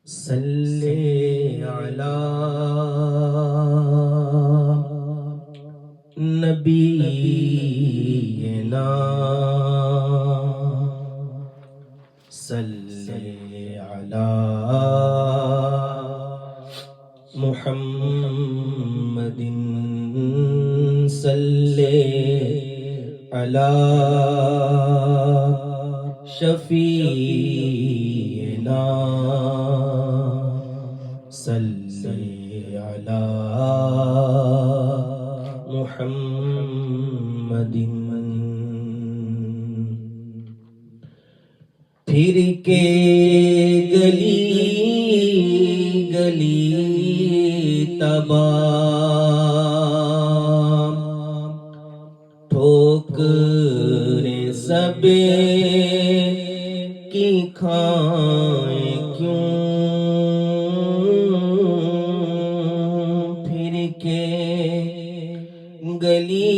صلی علی نبینا صلی علی محمد صلی علی شفیعنا صلی علی محمد پھر کے گلی گلی تباہ ٹھوکریں سب کی کھائیں کیوں پھر کے گلی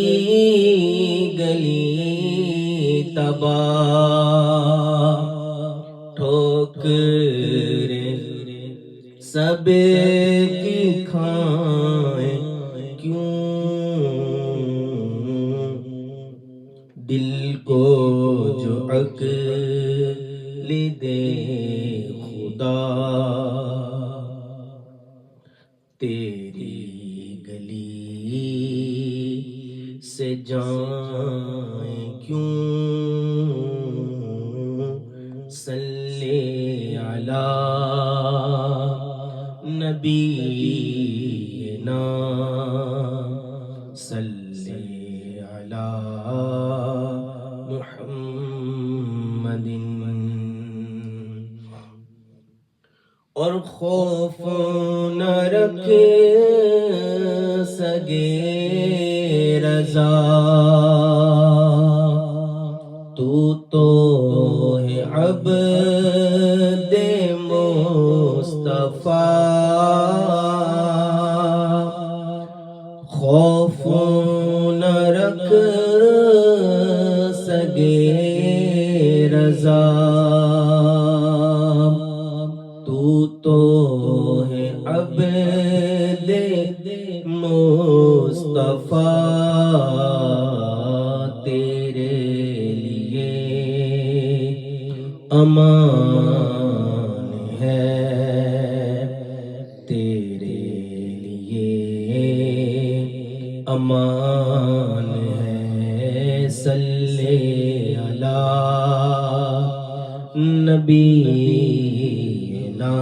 گلی تباہ ٹھوکریں سب کی کھائیں کیوں دل کو جو عقل دے خدا تیری گلی سے جائیں کیوں صلی علی نبینا صلی علی محمد اور خوف نہ رکھ سگے رضا تو ہے عبد مصطفیٰ خوف نہ رکھ سگے رضا تو ہے عبد مصطفیٰ تیرے لیے امان ہے تیرے لیے امان ہے صلی علی نبینا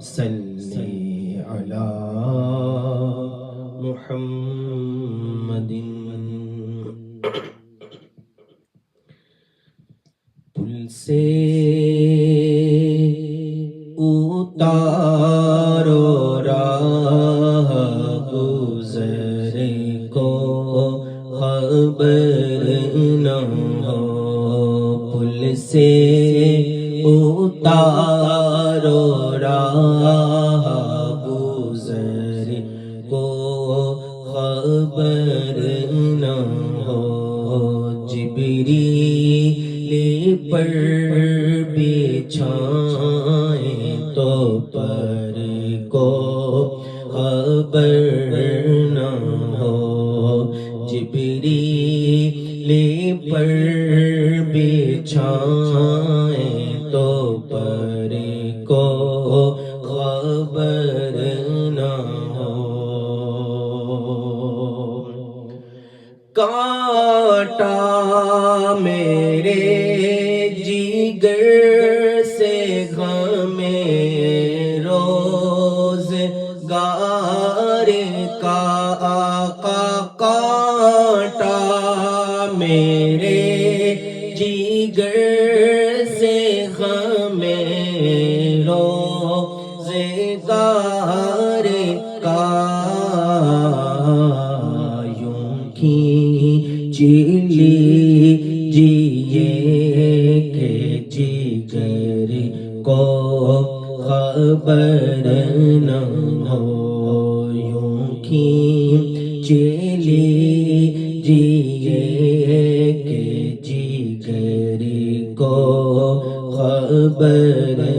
صلی علی محمد پل سے اتارو راہ گزر کو خبر نہ ہو پل سے اتارو راہ گزر کو خبر نہ ہو جبریل پر بچھائیں تو پر کو خبر نہ ہو جبریل پر بچھائیں تو پر کو خبر نہ ہو کانٹا میرے جگر سے غم روزگار کا آقا کانٹا میرے جگر سے غم روزگار کا یوں کھینچ لیجیے کہ جگر کو خبر نہ ہو یوں کھینچ لیجیے کہ جگر کو خبر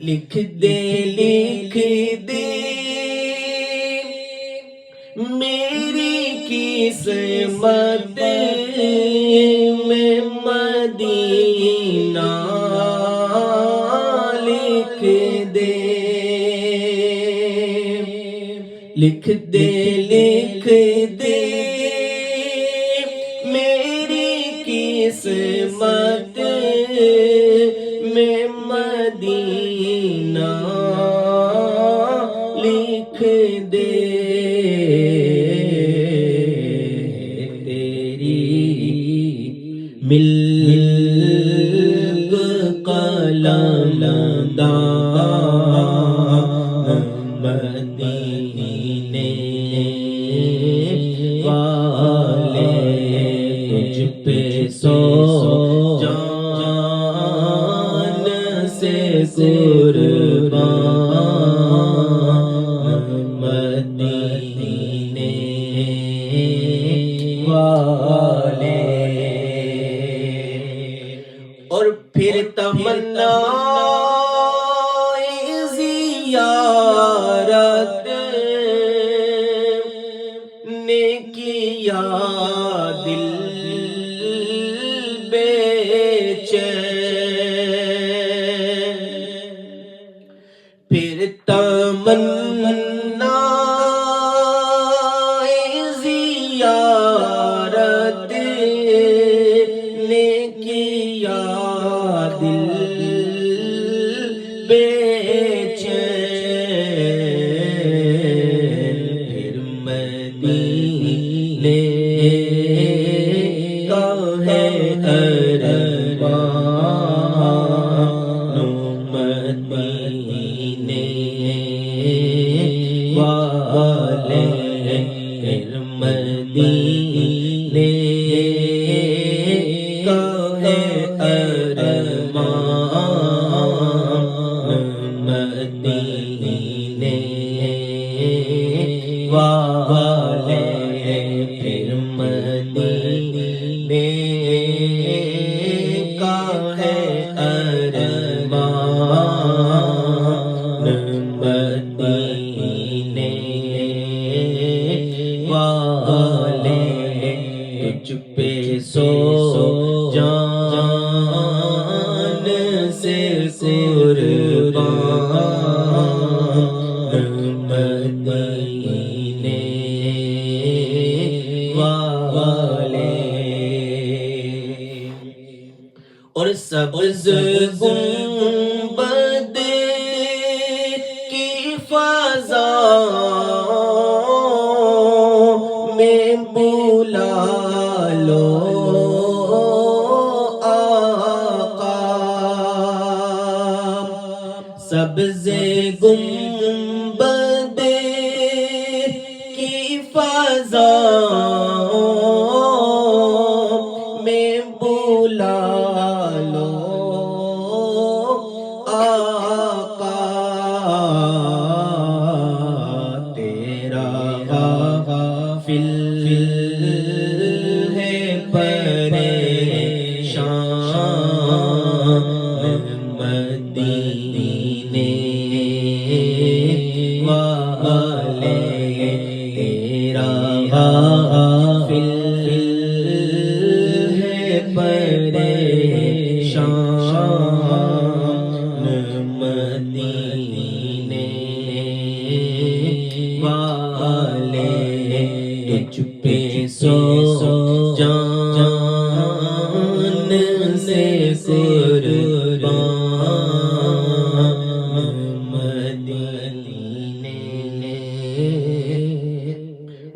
لکھ دے میری قسمت میں مدینہ لکھ دے میری قسمت میں مدینہ لکھ دے تیری ملک قلم دان مدینے والے تجھ پہ سو جان سے قربان مدینے والے اور پھر تمنا زیارت نے کیا دل بے چین پھر تمنا زیارت نے کیا دل بے چین پھر مدینے کا ہے ارمان مدینے والے پھر مدینے کا ہے ارمان مدینے والے پھر مدینے کا ہے ارمان مدینے والے تجھ پہ سو جان سے قربان مدینے والے اور سبز گنبد کی فضا میں بلا لو آقا سبز گنبد کی فضا میں بلا لو آقا تیرا غافل ہے پریشان مدینے والے تیرا غافل ہے پریشان مدینے والے تجھ پہ سو جان سے قربان مدینے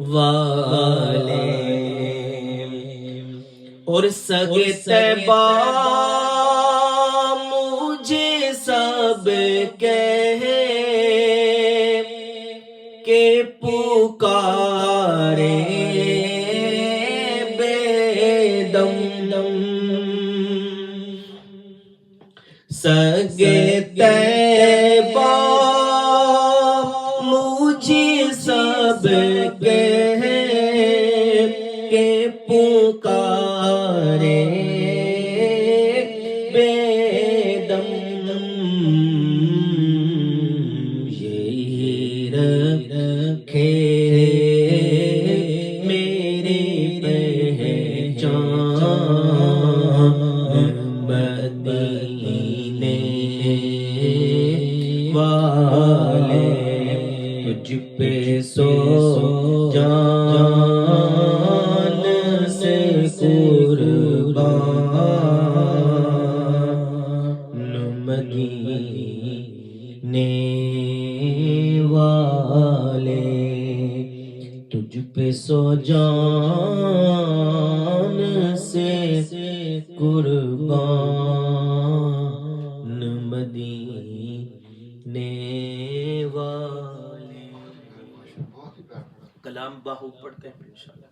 والے اور سگے طیبہ مجھے سب کہے کہ پکارے بے دم سگے طیبہ مجھے سب کہے کہ پکارے بے دم والے تجھ پہ سو جان سے قربان مدینے والے تجھ پہ سو جان سے قربان مدینے والے. کلام باہو پڑھتے ہیں انشاءاللہ.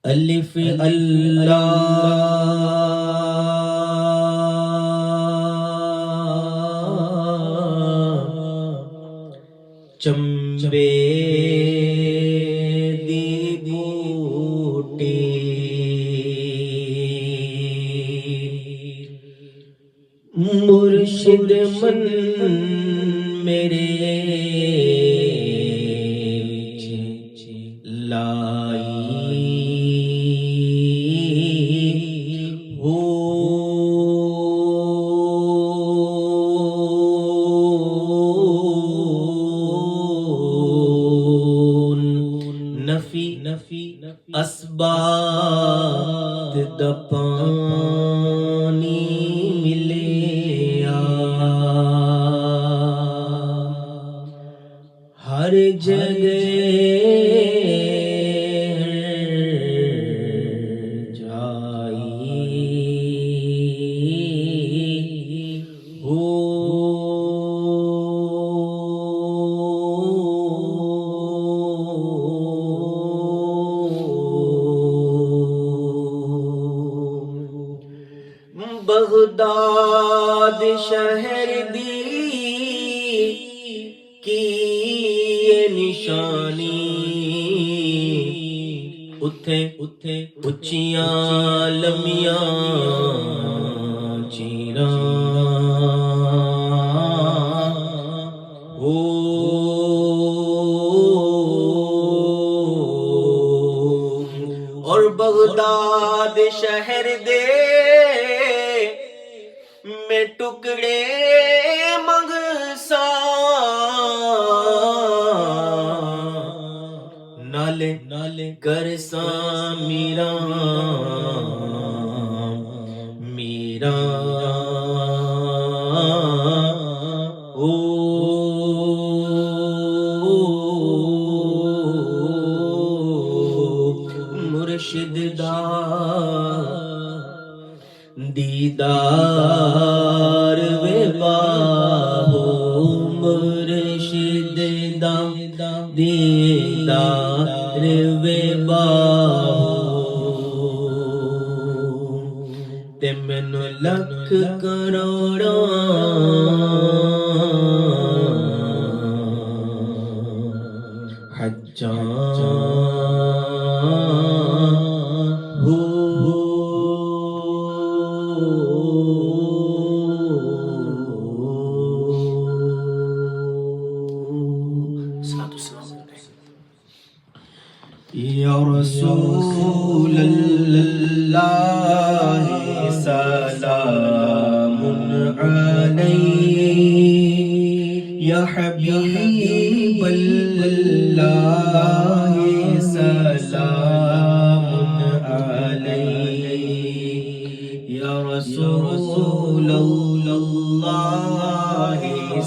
الف اللہ چمبے دی بوٹی مرشد من میرے لائی ہو نفی اسبات دا پانی ملیا ہر جگہ بغداد شہر دی کی یہ نشانی اتھے اچیاں لمیاں چیراں اور بغداد شہر دے میں ٹکڑے مغسا نالے کرسا میرا مرشد دا دیدار وے باہو مرشد دا دیدار وے باہو تے مینو لکھ کروڑاں حجاں یا رسول اللہ سلام علیک یا حبیب اللہ سلام علیک یا رسول اللہ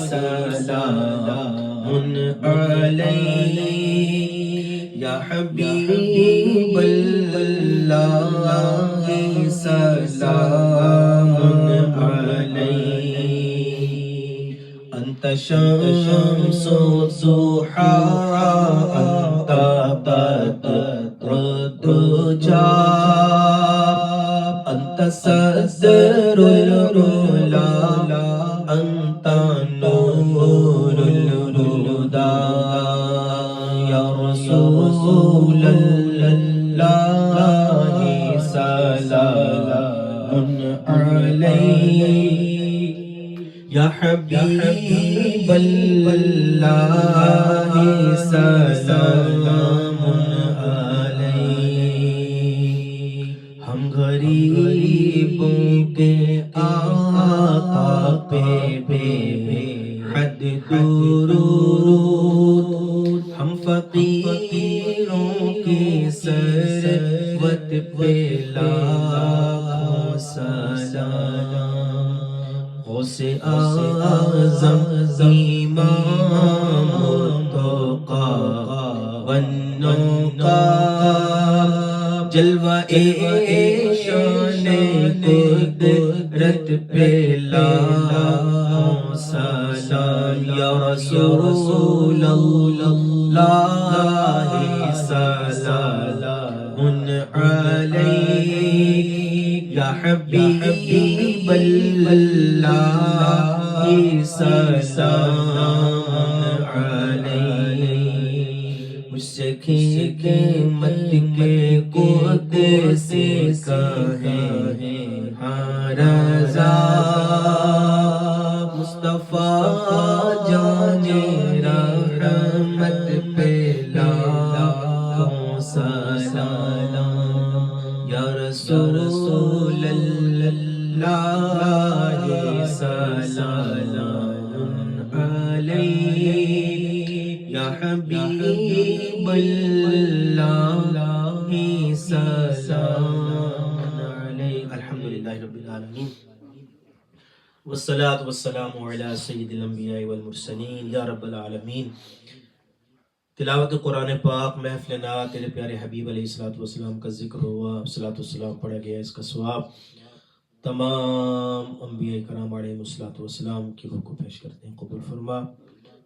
سلام علیک یا حبیب اللہ سلام علیک انت شمس الضحى انت بدر الدجى انت صدر العلا انت نور الهدى یا رسول اللہ سلام علیک یا حبیب اللہ سلام علیک ہم غریبوں کے آقا غوث اعظم امام التقا والنقا جلوہ شان قدرت پہ لاکھوں سلام یا رسول اللہ سلام علیک یا حبیب اللہ سلام علیک مجھ سے مت کے قدس کہیں ہاں رضا مصطفیٰ جان رحمت پہ لاکھوں سلام یا رسول اللہ سلام علیک یا حبیب اللہ سلام علیک الحمدللہ رب العالمین والصلاة والسلام علی سید الانبیاء والمرسلین یا رب العالمین۔ تلاوت قرآن پاک محفل نعت تیرے پیارے حبیب علیہ السلام کا ذکر ہوا، صلاۃ والسلام پڑھا گیا، اس کا ثواب تمام انبیاء کرام علیہ السلام کی روح کو پیش کرتے ہیں، قبول فرما۔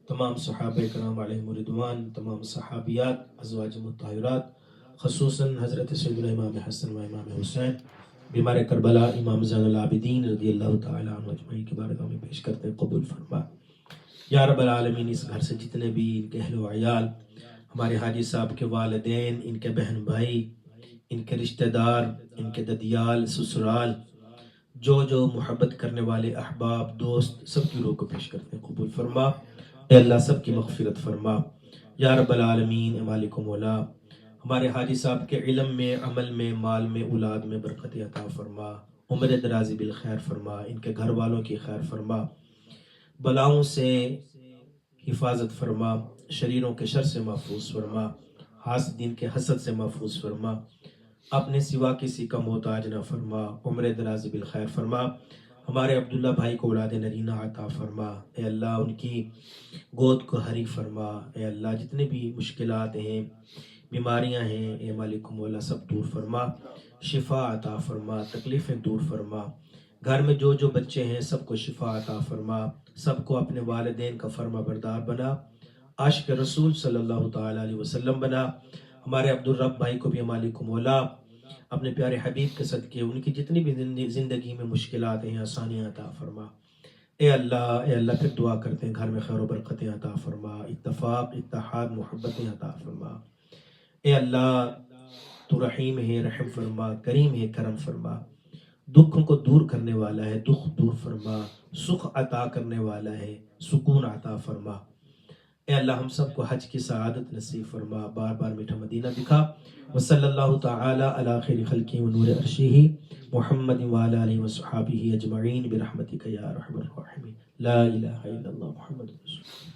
تمام صحابہ کرام علیہم رضوان، تمام صحابیات، ازواج مطہرات، خصوصاً حضرت سیدنا امام حسن و امام حسین بیمار کربلا امام زین العابدین رضی اللہ تعالیٰ عنہ اجمعین کی بارگاہ میں پیش کرتے ہیں، قبول فرما۔ یا رب العالمین، اس گھر سے جتنے بھی ان کے اہل و عیال، ہمارے حاجی صاحب کے والدین، ان کے بہن بھائی، ان کے رشتہ دار، ان کے ددیال، سسرال، جو محبت کرنے والے احباب، دوست، سب کی روح کو پیش کرتے ہیں، قبول فرما۔ اے اللہ سب کی مغفرت فرما۔ یا رب العالمین، اے مالک و مولا، ہمارے حاجی صاحب کے علم میں، عمل میں، مال میں، اولاد میں برکت عطا فرما، عمر درازی بالخیر فرما، ان کے گھر والوں کی خیر فرما، بلاؤں سے حفاظت فرما، شریروں کے شر سے محفوظ فرما، حاسدین کے حسد سے محفوظ فرما، اپنے سوا کسی کا محتاج نہ فرما، عمر دراز بالخیر فرما۔ ہمارے عبداللہ بھائی کو اولاد نرینہ عطا فرما، اے اللہ ان کی گود کو ہری فرما، اے اللہ جتنے بھی مشکلات ہیں، بیماریاں ہیں، اے مالک مولا سب دور فرما، شفا عطا فرما، تکلیفیں دور فرما، گھر میں جو بچے ہیں سب کو شفا عطا فرما، سب کو اپنے والدین کا فرما بردار بنا، عاشق رسول صلی اللہ تعالیٰ علیہ وسلم بنا۔ ہمارے عبدالرب بھائی کو بھی مالک مولا اپنے پیارے حبیب کے صدقے ان کی جتنی بھی زندگی میں مشکلات ہیں آسانیاں عطا فرما۔ اے اللہ پھر دعا کرتے ہیں گھر میں خیر و برکتیں عطا فرما، اتفاق، اتحاد، محبتیں عطا فرما۔ اے اللہ تو رحیم ہے، رحم فرما، کریم ہے، کرم فرما، دکھوں کو دور کرنے والا ہے، دکھ دور فرما، سکھ عطا کرنے والا ہے، سکون عطا فرما۔ اے اللہ ہم سب کو حج کی سعادت نصیب فرما، بار بار میٹھا مدینہ دکھا۔ وصلی اللہ تعالی علی خیر خلقہ و نور عرشہ محمد وعلی آلہ وصحابہ اجمعین برحمتک یا ارحم الراحمین۔ لا الہ الا اللہ محمد رسول اللہ۔